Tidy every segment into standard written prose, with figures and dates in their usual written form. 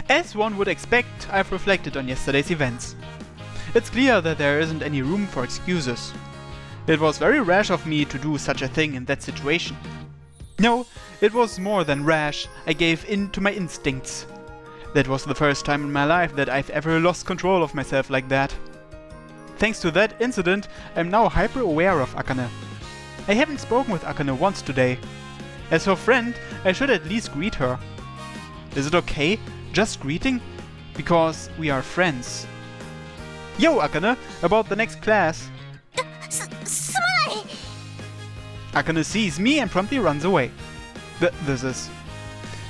As one would expect, I've reflected on yesterday's events. It's clear that there isn't any room for excuses. It was very rash of me to do such a thing in that situation. No, it was more than rash. I gave in to my instincts. That was the first time in my life that I've ever lost control of myself like that. Thanks to that incident, I'm now hyper aware of Akane. I haven't spoken with Akane once today. As her friend, I should at least greet her. Is it okay? Just greeting? Because we are friends. Yo, Akane, about the next class. Akane sees me and promptly runs away. This is...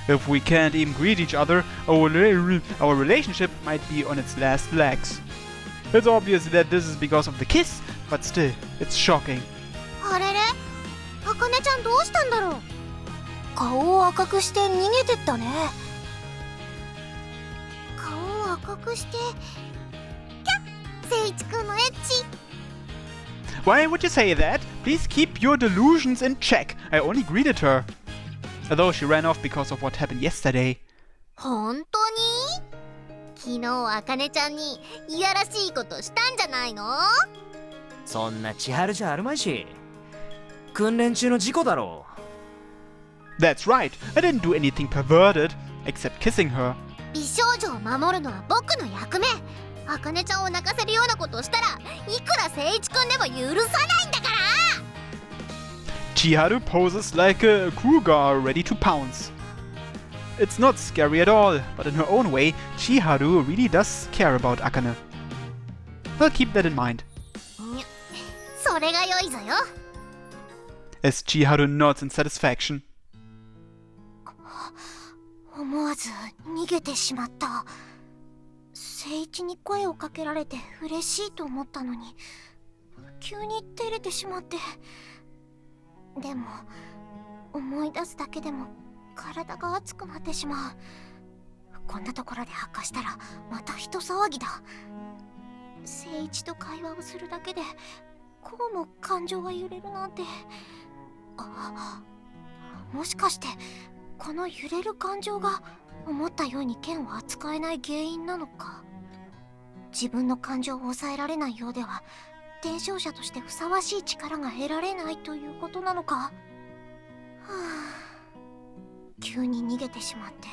If we can't even greet each other, our relationship might be on its last legs. It's obvious that this is because of the kiss, but still, it's shocking. あれれ? Akaneちゃんどうしたんだろう? 顔を赤くして逃げてったね。顔を赤くして。キャッ、聖一くんのエッチ。Why would you say that? Please keep your delusions in check. I only greeted her. Although she ran off because of what happened yesterday. 本当に? 昨日Akaneちゃんにいやらしいことしたんじゃないの? そんな千春じゃあるまいし。訓練中の事故だろう。That's right. I didn't do anything perverted, except kissing her. 美少女を守るのは僕の役目。Akaneちゃんを泣かせるようなことをしたら、いくら聖一くんでも許さないんだから。Chiharu poses like a cougar ready to pounce. It's not scary at all, but in her own way, Chiharu really does care about Akane. I'll keep that in mind. それが良いぞよ。As Chiharu nods in satisfaction. 思わず逃げてしまった。聖一に声をかけられて嬉しいと思ったのに、急に照れてしまって。でも思い出すだけでも体が熱くなってしまう。こんなところで発火したらまた人騒ぎだ。聖一と会話をするだけでこうも感情が揺れるなんて。もしかしてこの揺れる感情が思ったように剣を扱えない原因なのか。自分の感情を抑えられないようでは伝承者としてふさわしい力が得られないということなのか。はあ、急に逃げてしまって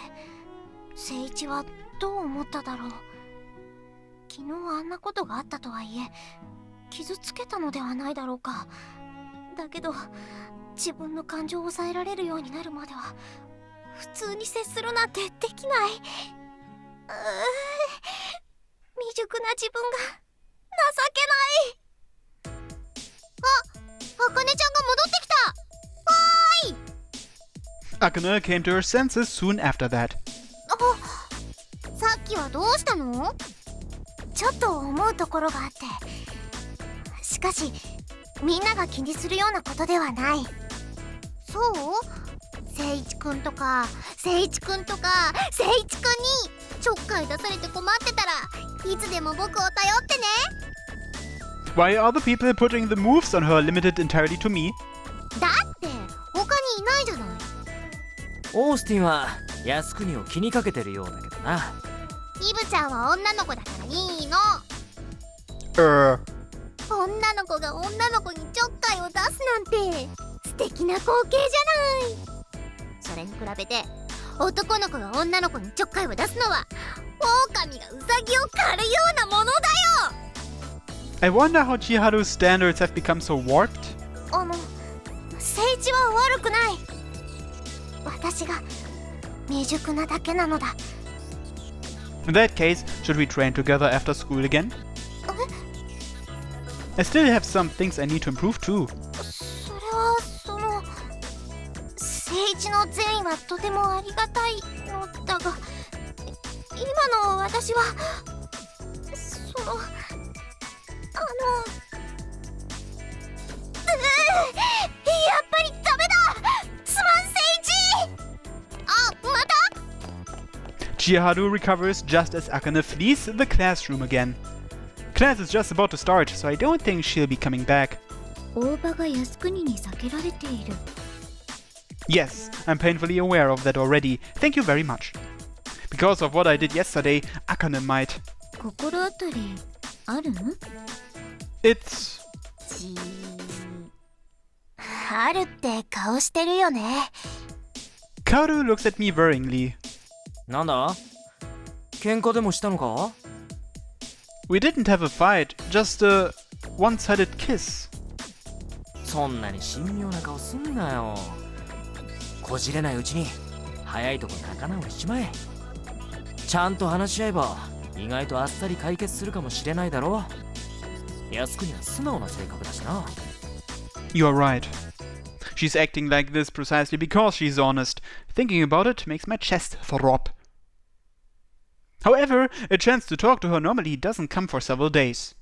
聖一はどう思っただろう。昨日あんなことがあったとはいえ傷つけたのではないだろうか。だけど自分の感情を抑えられるようになるまでは普通に接するなんてできない。未熟な自分が情けない。あ、Akaneちゃんが戻ってきた。わーい。Akane came to her senses soon after that. さっきはどうしたの？ちょっと思うところがあって。しかしみんなが気にするようなことではない。そう？聖一くんとか聖一くんとか聖一くんにちょっかい出されて困ってたらいつでも僕を頼ってね。 Why are the people putting the moves on her limited entirely to me? だって他にいないじゃない。オースティンは靖国を気にかけてるようだけどな。イブちゃんは女の子だからいいの。女の子が女の子にちょっかいを出すなんて素敵な光景じゃない。それに比べて男の子が女の子にちょっかいを出すのは狼がウサギを狩るようなものだよ。 I wonder how Chiharu's standards have become so warped. 聖一は悪くない。私が未熟なだけなのだ。 In that case, should we train together after school again? I still have some things I need to improve too. それは聖一の善意はとてもありがたいのだが、今の私はやっぱりダメだ。すまん聖一。また Chiharu recovers just as Akane flees the classroom again. Class is just about to start, so I don't think she'll be coming back. 大場が靖国に避けられている。 Yes, I'm painfully aware of that already. Thank you very much. Because of what I did yesterday, Akane might. 心当たりある？ It's... あるって顔してるよね。Kaoru looks at me worryingly. なんだ？喧嘩でもしたのか？ We didn't have a fight, just a one-sided kiss. そんなに神妙な顔すんなよ。こじれないうちに早いとこ仲直りしちまえ。ちゃんと話し合えば意外とあっさり解決するかもしれないだろ。靖国は素直な性格だしな。 You're right. She's acting like this precisely because she's honest. Thinking about it makes my chest throb. However, a chance to talk to her normally doesn't come for several days.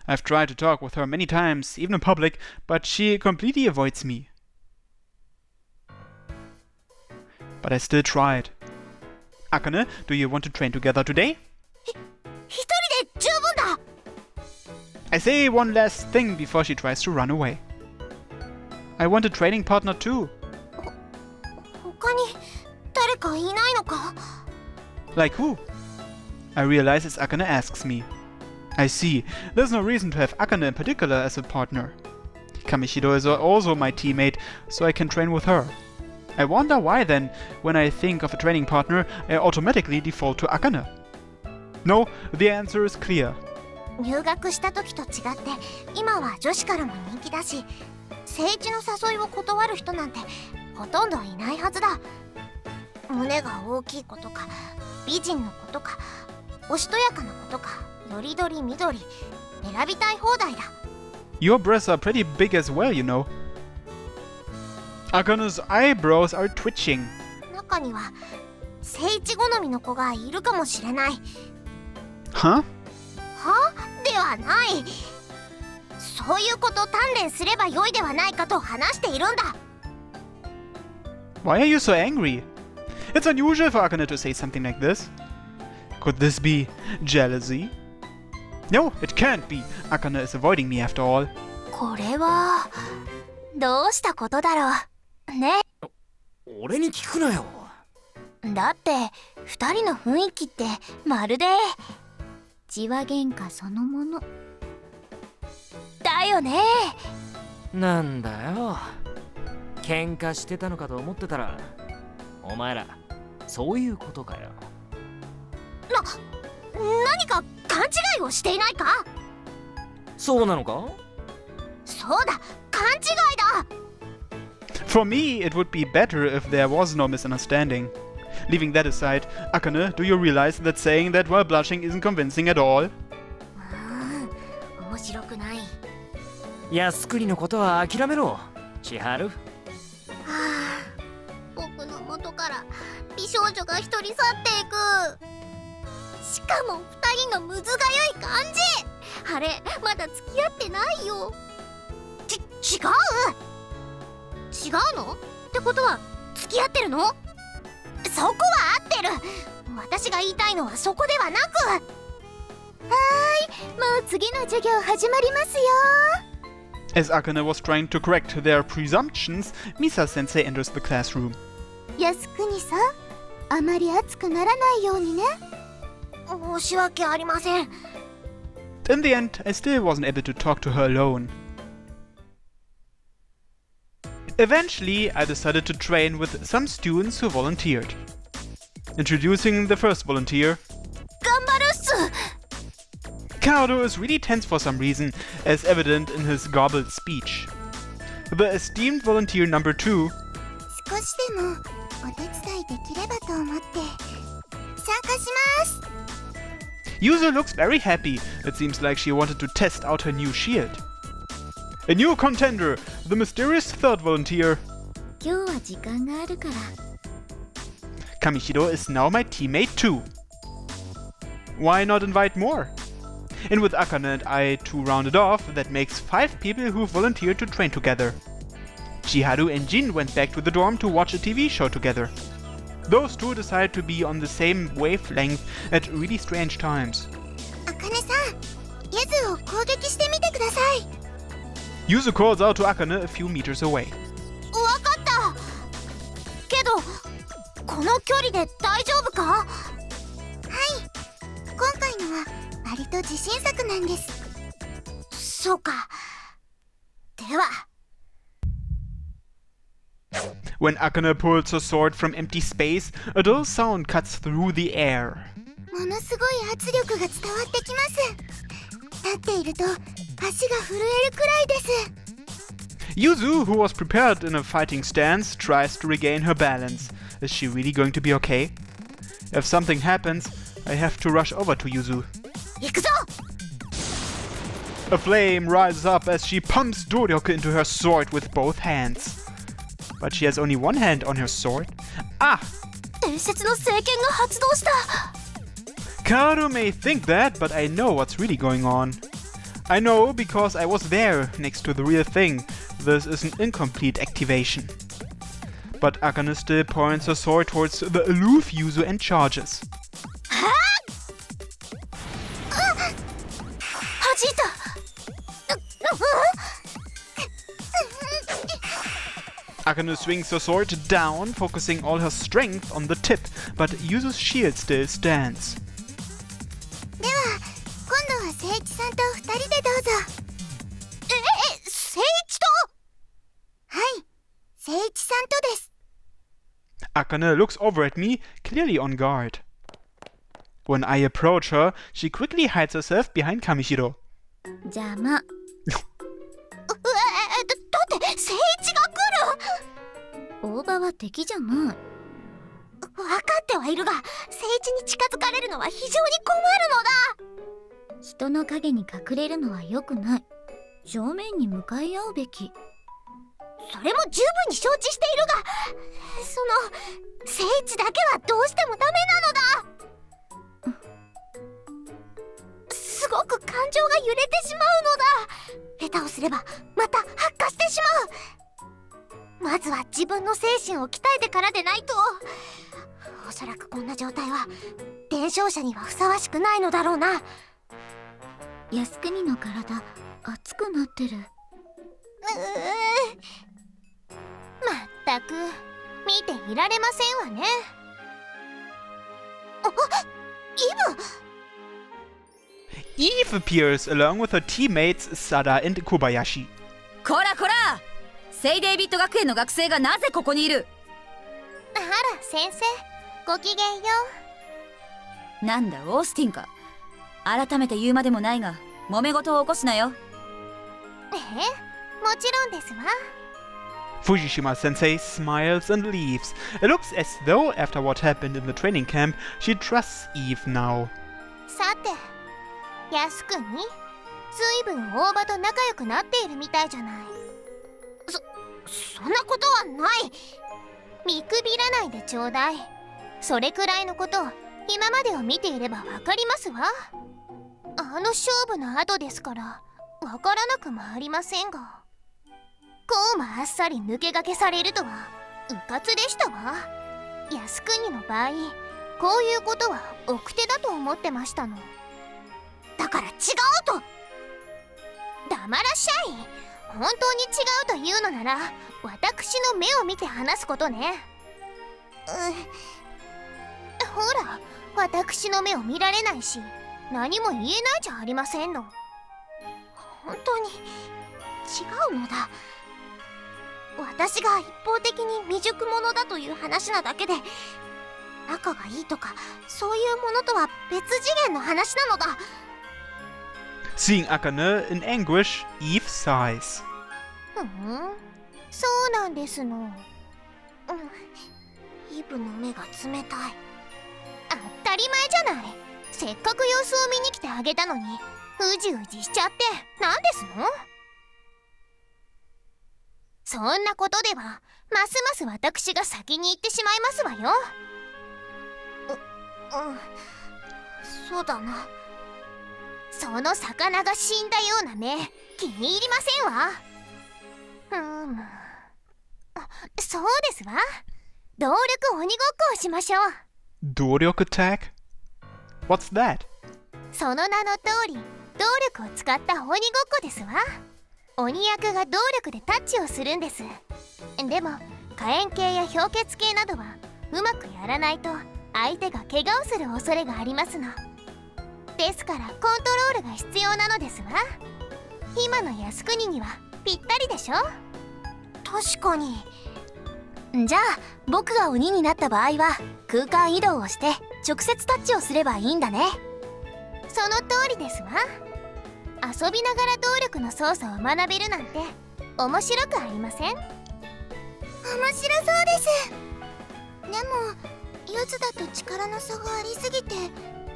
I've tried to talk with her many times, even in public, but she completely avoids me. But I still tried. Akane, do you want to train together today? 一人で十分だ。 I say one last thing before she tries to run away. I want a training partner too. 他に誰かいないのか？ Like who? I realize as Akane asks me. I see. There's no reason to have Akane in particular as a partner. Kamishiro is also my teammate, so I can train with her. I wonder why then, when I think of a training partner, I automatically default to Akane. No, the answer is clear. 入学した時と違って今は女子からも人気だし、聖一の誘いを断る人なんてほとんどいないはずだ。胸が大きい子とか美人の子とかおしとやかな子とかよりどりみどり選びたい放題だ。 Your breasts are pretty big as well, you know. Akane's eyebrows are twitching. 中には聖一好みの子がいるかもしれない。 Huh? は？ではない。そういうこと鍛錬すればよいではないかと話しているんだ。 Why are you so angry? It's unusual for Akane to say something like this. Could this be jealousy? No, it can't be. Akane is avoiding me after all. これはどうしたことだろうね。俺に聞くなよ。だって二人の雰囲気ってまるで痴話喧嘩そのものだよね。なんだよ。喧嘩してたのかと思ってたら、お前らそういうことかよ。何か勘違いをしていないか？そうなのか？そうだ、勘違いだ。 For me, it would be better if there was no misunderstanding. Leaving that aside, Akane, do you realize that saying that while blushing isn't convincing at all? 面白くない。靖国のことは諦めろ、千春。僕の元から美少女が一人去っていく。しかも二人のむずがゆい感じ。あれまだ付き合ってないよ。違うの？ってことは付き合ってるの？そこは合ってる。私が言いたいのはそこではなく。はーい、もう次の授業始まりますよ。 As Akane was trying to correct their presumptions, Misa-sensei enters the classroom. 靖国さん、あまり熱くならないようにね。申し訳ありません。 In the end, I still wasn't able to talk to her alone. Eventually, I decided to train with some students who volunteered. Introducing the first volunteer. 頑張るっす。 Kaoru is really tense for some reason, as evident in his garbled speech. The esteemed volunteer number 2. 少しでもお手伝いできればと思って参加します。 Yuzu looks very happy. It seems like she wanted to test out her new shield. A new contender, the mysterious third volunteer. 今日は時間があるから。 Kamishiro is now my teammate too. Why not invite more? And with Akane and I two rounded off, that makes 5 people who volunteered to train together. Chiharu and Jin went back to the dorm to watch a TV show together. Those two decided to be on the same wavelength at really strange times. あかねさん、ゆずを攻撃してみてください。 Yuzu calls out to Akane a few meters away. わかった。けどこの距離で大丈夫か？と自信作なんです。そうか。では。When Akane pulls her sword from empty space, a dull sound cuts through the air. ものすごい圧力が伝わってきます。立っていると足が震えるくらいです。Yuzu, who was prepared in a fighting stance, tries to regain her balance. Is she really going to be okay? If something happens, I have to rush over to Yuzu. 行くぞ。 A flame rises up as she pumps Doryoku into her sword with both hands. But she has only one hand on her sword. Ah! 伝説の聖剣が発動した。 Kado may think that, but I know what's really going on. I know because I was there, next to the real thing. This is an incomplete activation. But Akane still points her sword towards the aloof Yuzu and charges. 弾いた。Akane swings her sword down, focusing all her strength on the tip, but Yuzu's shield still stands. では、今度は聖一さんと二人でどうぞ。聖一と？はい、聖一さんとです。Akane looks over at me, clearly on guard. When I approach her, she quickly hides herself behind Kamishiro. 邪魔。だって聖一が来る。大場は敵じゃない。分かってはいるが、聖一に近づかれるのは非常に困るのだ。人の影に隠れるのは良くない。正面に向かい合うべき。それも十分に承知しているが、聖一だけはどうしてもダメなのだ。すごく感情が揺れてしまうのだ。下手をすればまた発火してしまう。まずは自分の精神を鍛えてからでないと。おそらくこんな状態は伝承者にはふさわしくないのだろうな。靖国の体熱くなってる。まったく見ていられませんわね。あ、イブ。Eve appears along with her teammates Sada and Kobayashi. こらこら、聖デイビッド学園の学生がなぜここにいる？あら先生、ごきげんよう。なんだオースティンか。改めて言うまでもないが、揉め事を起こすなよ。もちろんですわ。Fujishima sensei smiles and leaves. It looks as though after what happened in the training camp, she trusts Eve now. さて、靖国、随分大場と仲良くなっているみたいじゃない。そんなことはない。見くびらないでちょうだい。それくらいのこと、今までを見ていればわかりますわ。あの勝負の後ですから、わからなくもありませんが。こうもあっさり抜け駆けされるとは、うかつでしたわ。靖国の場合、こういうことは奥手だと思ってましたの。だから違うと。黙らっしゃい。本当に違うというのなら、私の目を見て話すことね。ほら、私の目を見られないし、何も言えないじゃありませんの。本当に違うのだ。私が一方的に未熟者だという話なだけで、仲がいいとかそういうものとは別次元の話なのだ。Seeing Akane in anguish, Eve sighs. そうなんですの。イブの目が冷たい。当たり前じゃない。せっかく様子を見に来てあげたのに、うじうじしちゃってなんですの？そんなことではますます私が先に行ってしまいますわよ。そうだな。その魚が死んだような目、気に入りませんわ。そうですわ。動力鬼ごっこをしましょう。Doryoku attack? What's that? その名の通り、動力を使った鬼ごっこですわ。鬼役が動力でタッチをするんです。でも火炎系や氷結系などはうまくやらないと相手が怪我をする恐れがありますの。ですからコントロールが必要なのですわ。今の靖国にはぴったりでしょ。確かに。じゃあ僕が鬼になった場合は空間移動をして直接タッチをすればいいんだね。その通りですわ。遊びながら動力の操作を学べるなんて面白くありません？面白そうです。でもユズだと力の差がありすぎて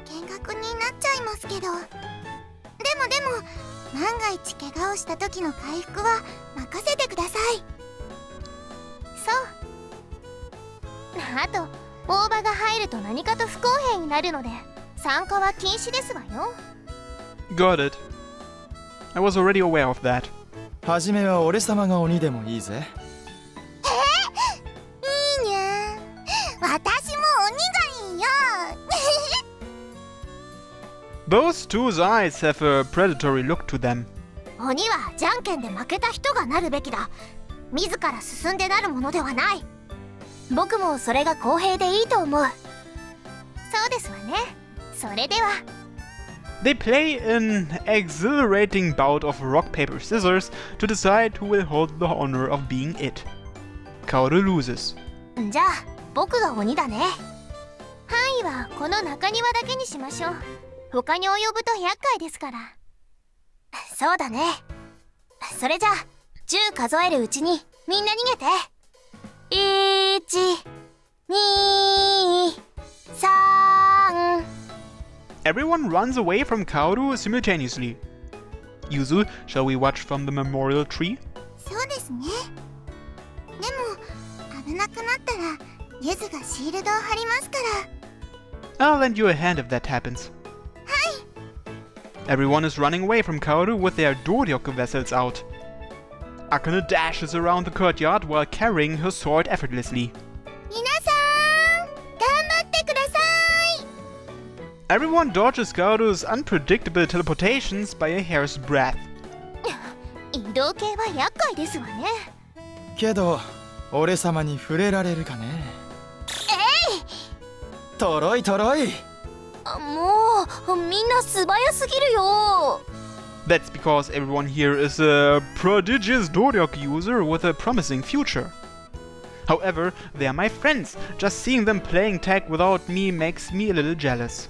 見学になっちゃいますけど。でも万が一怪我をした時の回復は任せてください。そう。あと大場が入ると何かと不公平になるので参加は禁止ですわよ。 Got it. I was already aware of that. はじめは俺様が鬼でもいいぜ。いいにゃ。私も鬼がいいよ。Those two's eyes have a predatory look to them. 鬼はじゃんけんで負けた人がなるべきだ。自ら進んでなるものではない。僕もそれが公平でいいと思う。そうですわね。それでは。They play an exhilarating bout of rock, paper, scissors to decide who will hold the honor of being it. Kaoru loses. じゃあ僕が鬼だね。範囲はこの中庭だけにしましょう。他に及ぶと厄介ですから。そうだね。それじゃあ10数えるうちにみんな逃げて。1、2、3。 Everyone runs away from Kaoru simultaneously. Yuzu, shall we watch from the memorial tree? そうですね。でも危なくなったらユズがシールドを貼りますから。 I'll lend you a hand if that happens. Everyone is running away from Kaoru with their Doryoku vessels out. Akane dashes around the courtyard while carrying her sword effortlessly. 皆さん頑張ってください。 Everyone dodges Kaoru's unpredictable teleportations by a hair's breadth. 移動系は厄介ですわね。けど俺様に触れられるかね。とろいとろい。もうみんな素早すぎるよ。 That's because everyone here is a prodigious Doryoku user with a promising future. However, they are my friends. Just seeing them playing tag without me makes me a little jealous.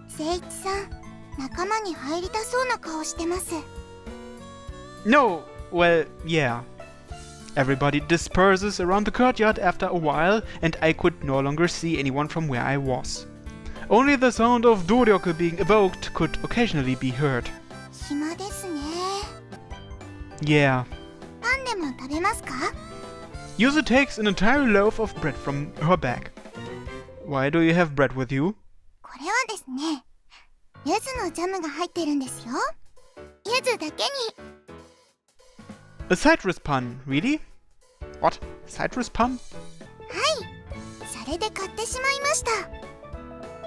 聖一さん、仲間に入りたそうな顔してます。 No, well, yeah. Everybody disperses around the courtyard after a while, and I could no longer see anyone from where I was. Only the sound of Doryoku being evoked could occasionally be heard. 暇ですね。 Yeah. パンでも食べますか？ Yuzu takes an entire loaf of bread from her bag. Why do you have bread with you? これはですね、柚子のジャムが入ってるんですよ。柚子だけに。 A citrus pun, really? What? Citrus pun? はい、それで買ってしまいました。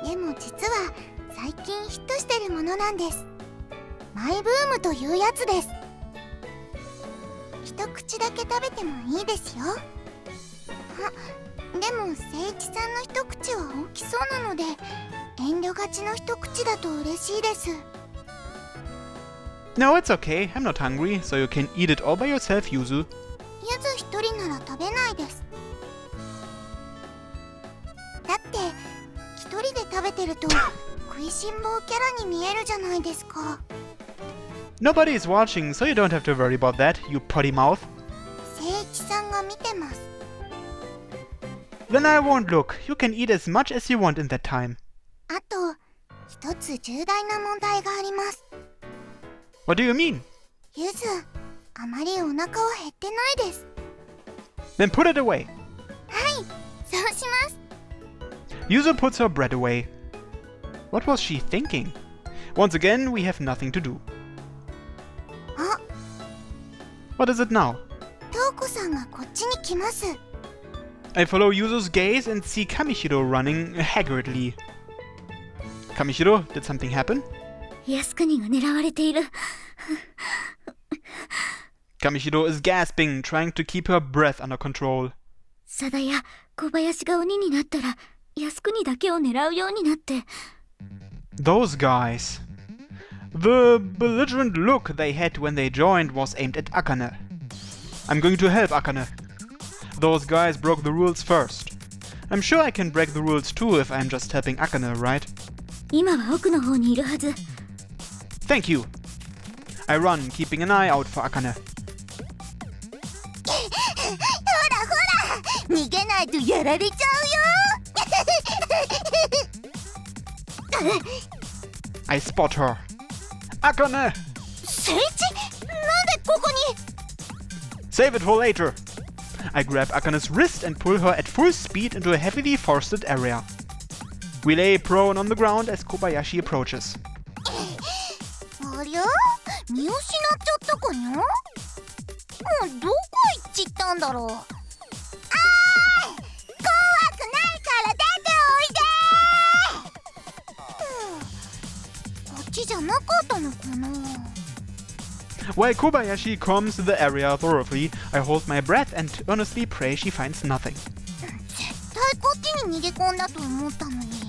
でも実は最近ヒットしてるものなんです。マイブームというやつです。一口だけ食べてもいいですよ。でも聖一さんの一口は大きそうなので遠慮がちの一口だと嬉しいです。 No, it's okay. I'm not hungry, so you can eat it all by yourself, Yuzu. 柚子一人なら食べないです。だって一人で食べてると食いしん坊キャラに見えるじゃないですか。 Nobody is watching, so you don't have to worry about that, you potty mouth. 聖一さんが見てます。 Then I won't look. You can eat as much as you want in that time. あと一つ重大な問題があります。 What do you mean? ゆず、あまりお腹は減ってないです。 Then put it away. はい、そうします。 Yuzu puts her bread away. What was she thinking? Once again, we have nothing to do. あ、 What is it now? トウコさんがこっちに来ます。 I follow Yuzu's gaze and see Kamishiro running haggardly. Kamishiro, did something happen? 靖国が狙われている。 Kamishiro is gasping, trying to keep her breath under control. 佐田や小林が鬼になったら靖国だけを狙うようになって。Those guys. The belligerent look they had when they joined was aimed at Akane. I'm going to help Akane. Those guys broke the rules first. I'm sure I can break the rules too if I'm just helping Akane, right? 今は奥の方にいるはず。 Thank you. I run, keeping an eye out for Akane. 逃げないとやられちゃうよ I spot her. Akane! 聖地なんでここに Save it for later. I grab Akane's wrist and pull her at full speed into a heavily forested area. We lay prone on the ground as Kobayashi approaches. ありゃ見失っちゃったかにゃもうどこ行っちったんだろうあーい怖くないから出ておいで、こっちじゃなかったのかな While Kobayashi combs the area thoroughly, I hold my breath and earnestly pray she finds nothing. 絶対こっちに逃げ込んだと思ったのにま、いっか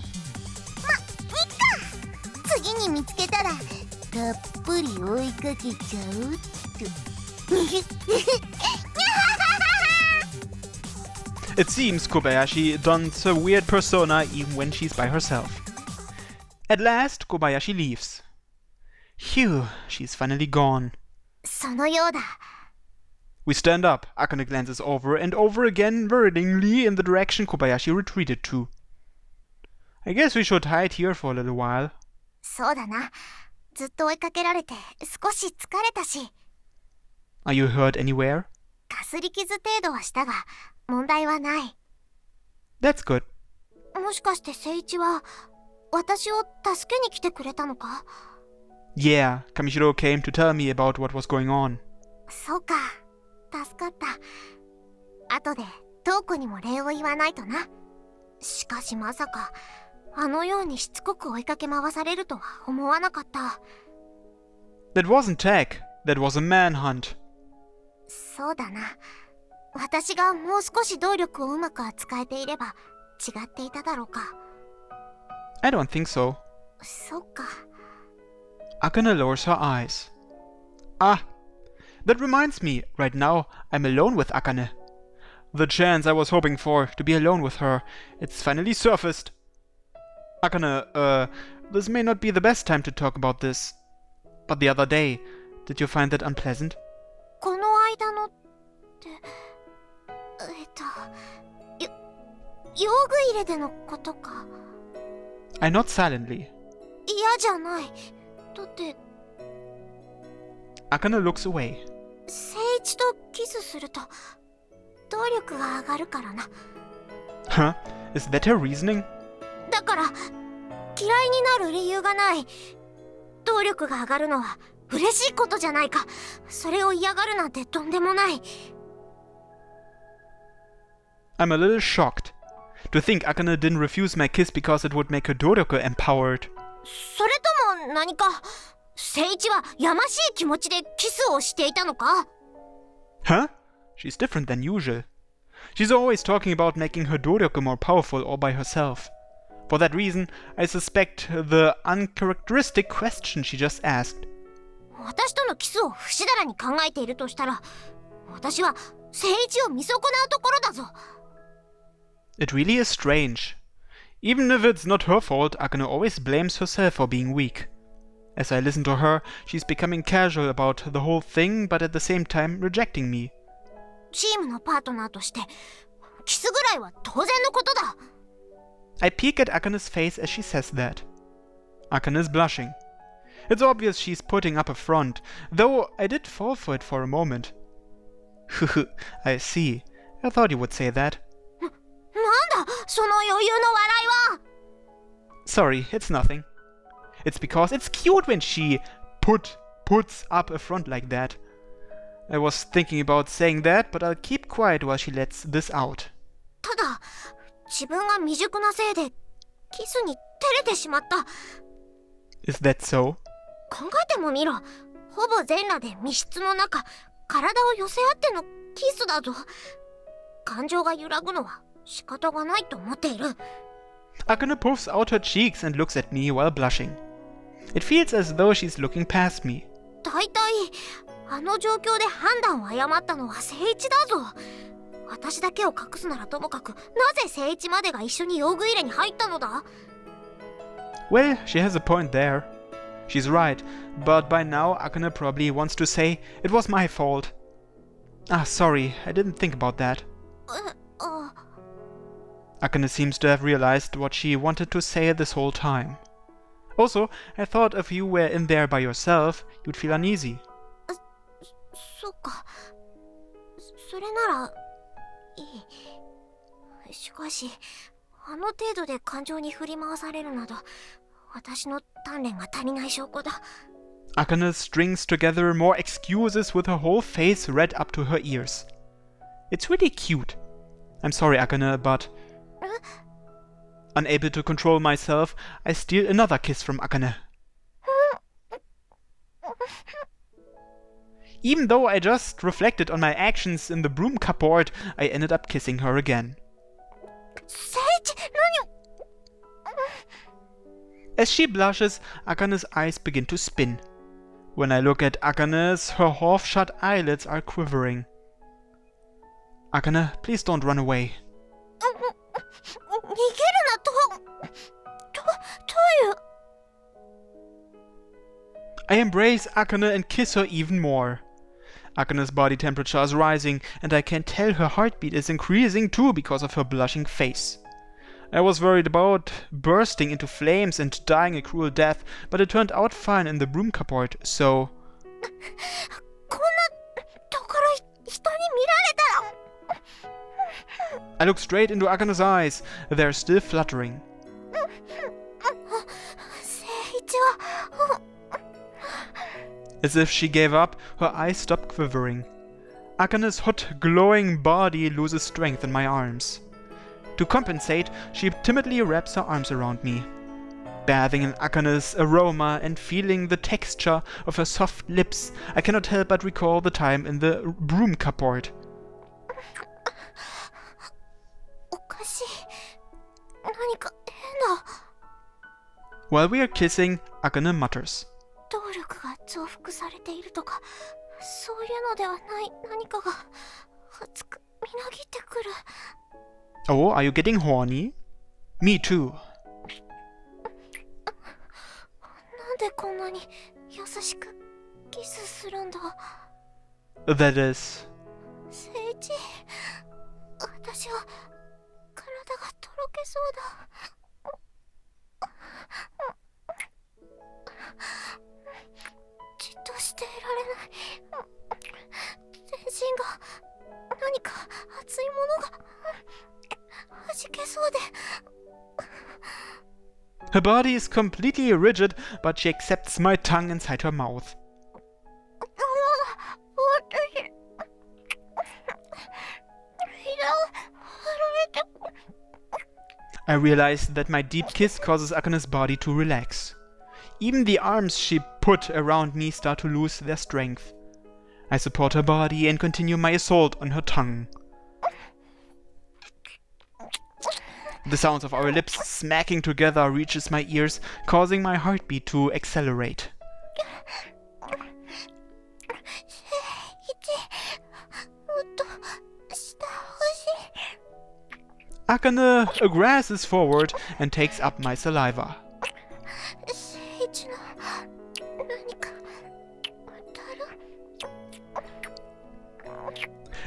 次に見つけたらたっぷり追いかけちゃうっとIt seems Kobayashi dons her weird persona even when she's by herself. At last, Kobayashi leaves. Phew, she's finally gone. そのようだ We stand up. Akane glances over and over again worryingly in the direction Kobayashi retreated to. I guess we should hide here for a little while. そうだなずっと追いかけられて少し疲れたし Are you hurt anywhere? かすり傷程度はしたが問題はない That's good. もしかして聖一は私を助けに来てくれたのか Yeah, Kamishiro came to tell me about what was going on. そうか助かった後で瞳子にも礼を言わないとなしかしまさかあのようにしつこく追いかけ回されるとは思わなかった That wasn't tag. That was a manhunt. そうだな私がもう少し動力をうまく扱えていれば違っていただろうか I don't think so. そっか Akane lowers her eyes. Ah, that reminds me, right now I'm alone with Akane. The chance I was hoping for, to be alone with her, it's finally surfaced. Akane, this may not be the best time to talk about this. But the other day, did you find that unpleasant? この間のって用具入れでのことか I nod silently. 嫌じゃないだって Akane looks away. 聖一とキスすると動力が上がるからな Huh? Is that her reasoning? だから嫌いになる理由がない動力が上がるのは嬉しいことじゃないかそれを嫌がるなんてとんでもない I'm a little shocked. To think Akane didn't refuse my kiss because it would make her Doryoku empowered. それとも何か聖一はやましい気持ちでキスをしていたのか Huh? She's different than usual. She's always talking about making her Doryoku more powerful all by herself. For that reason, I suspect the uncharacteristic question she just asked. 私とのキスを不死だらに考えているとしたら私は聖一を見損なうところだぞ It really is strange. Even if it's not her fault, Akane always blames herself for being weak. As I listen to her, she's becoming casual about the whole thing, but at the same time rejecting me. チームのパートナーとしてキスぐらいは当然のことだ I peek at Akane's face as she says that. Akane is blushing. It's obvious she's putting up a front, though I did fall for it for a moment. I see. I thought you would say that. なんだその余裕の笑いは Sorry, it's nothing. It's because it's cute when she puts up a front like that. I was thinking about saying that, but I'll keep quiet while she lets this out. ただ自分が未熟なせいでキスに照れてしまった Is that so? 考えてもみろほぼ全裸で密室の中体を寄せ合ってのキスだぞ感情が揺らぐのは仕方がないと思っている Akane puffs out her cheeks and looks at me while blushing. It feels as though she's looking past me. だいたいあの状況で判断を誤ったのは誠一だぞ。私だけを隠すならともかく、なぜ誠一までが一緒に用具入れに入ったのだ？ Well, she has a point there. She's right, but by now Akane probably wants to say, it was my fault. Ah, sorry, I didn't think about that. Akane seems to have realized what she wanted to say this whole time. Also, I thought if you were in there by yourself, you'd feel uneasy. そっか。それならいい。しかし、あの程度で感情に振り回されるなど、私の鍛錬が足りない証拠だ。Akane strings together more excuses with her whole face red up to her ears. It's really cute. I'm sorry, Akane, but... Unable to control myself, I steal another kiss from Akane. Even though I just reflected on my actions in the broom cupboard, I ended up kissing her again. As she blushes, Akane's eyes begin to spin. When I look at Akane's, her half-shut eyelids are quivering. Akane, please don't run away. I embrace Akane and kiss her even more. Akane's body temperature is rising, and I can tell her heartbeat is increasing too because of her blushing face. I was worried about bursting into flames and dying a cruel death, but it turned out fine in the broom cupboard, so... I look straight into Akane's eyes. They're still fluttering. As if she gave up, her eyes stop quivering. Akane's hot, glowing body loses strength in my arms. To compensate, she timidly wraps her arms around me. Bathing in Akane's aroma and feeling the texture of her soft lips, I cannot help but recall the time in the broom cupboard. While we are kissing, Akane mutters. Oh, are you getting horny? Me too. That is... Her body is completely rigid, but she accepts my tongue inside her mouth. I realize that my deep kiss causes Akane's body to relax. Even the arms she put around me start to lose their strength. I support her body and continue my assault on her tongue. The sounds of our lips smacking together reaches my ears, causing my heartbeat to accelerate. Akane aggresses forward and takes up my saliva.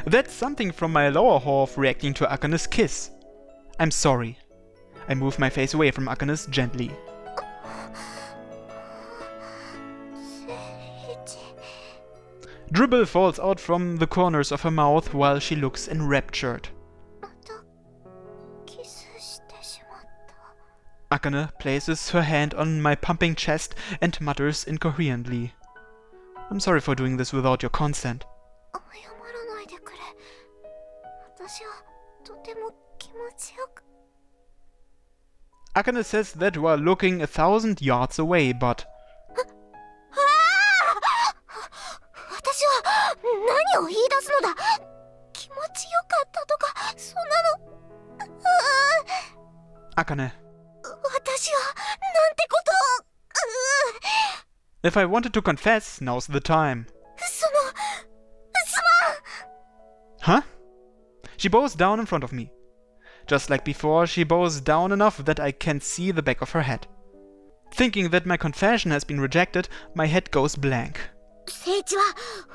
That's something from my lower half reacting to Akane's kiss. I'm sorry. I move my face away from Akane's gently. Dribble falls out from the corners of her mouth while she looks enraptured. Akane places her hand on my pumping chest and mutters incoherently. I'm sorry for doing this without your consent. Akane says that we're looking 1,000 yards away, but... Akane, If I wanted to confess, now's the time. すまん Huh? She bows down in front of me. Just like before, she bows down enough that I can see the back of her head. Thinking that my confession has been rejected, my head goes blank. 聖一は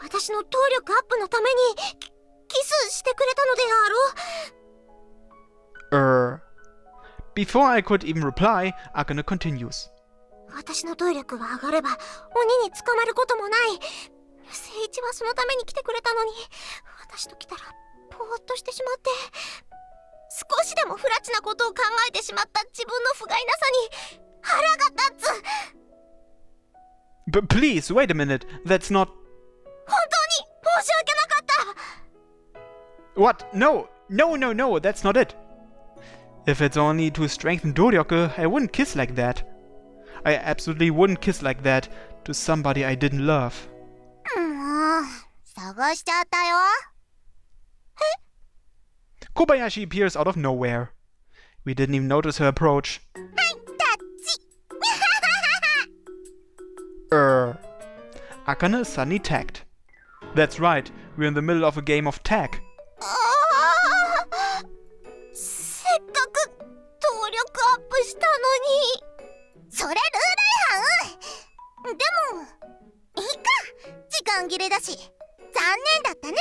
私の動力アップのためにキスしてくれたのであろう Before I could even reply, Akane continues. 私の動力が上がれば鬼に捕まることもない。聖一はそのために来てくれたのに、私と来たらぼーっとしてしまって、少しでも不埒なことを考えてしまった自分の不甲斐なさに腹が立つ。But please, wait a minute. That's not... 本当に申し訳なかった。 What? No! No, no, no, that's not it. If it's only to strengthen Doryoke, I wouldn't kiss like that. I absolutely wouldn't kiss like that to somebody I didn't love. もう探しちゃったよ。 Kobayashi appears out of nowhere. We didn't even notice her approach. はい、タッチ。Akane is suddenly tagged. That's right, we're in the middle of a game of tag. せっかく動力アップしたのに。それルール違反。でもいいか、時間切れだし残念だったね。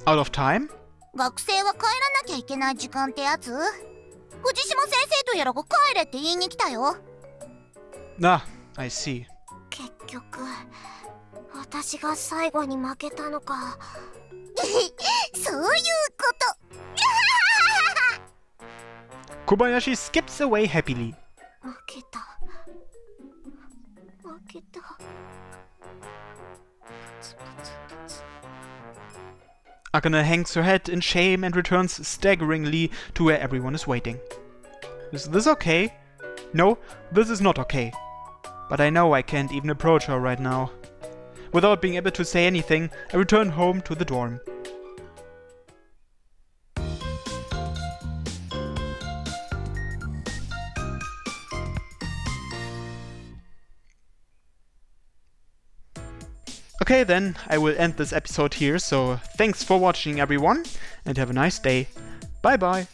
Out of time? 学生は帰らなきゃいけない時間ってやつ？藤島先生とやらが帰れって言いに来たよ。 Ah, I see. 結局私が最後に負けたのか。そういうこと。Kobayashi skips away happily. 負けた。負けた。 Akane hangs her head in shame and returns staggeringly to where everyone is waiting. Is this okay? No, this is not okay. But I know I can't even approach her right now. Without being able to say anything, I return home to the dorm. Okay, then I will end this episode here, so thanks for watching everyone, and have a nice day. Bye bye!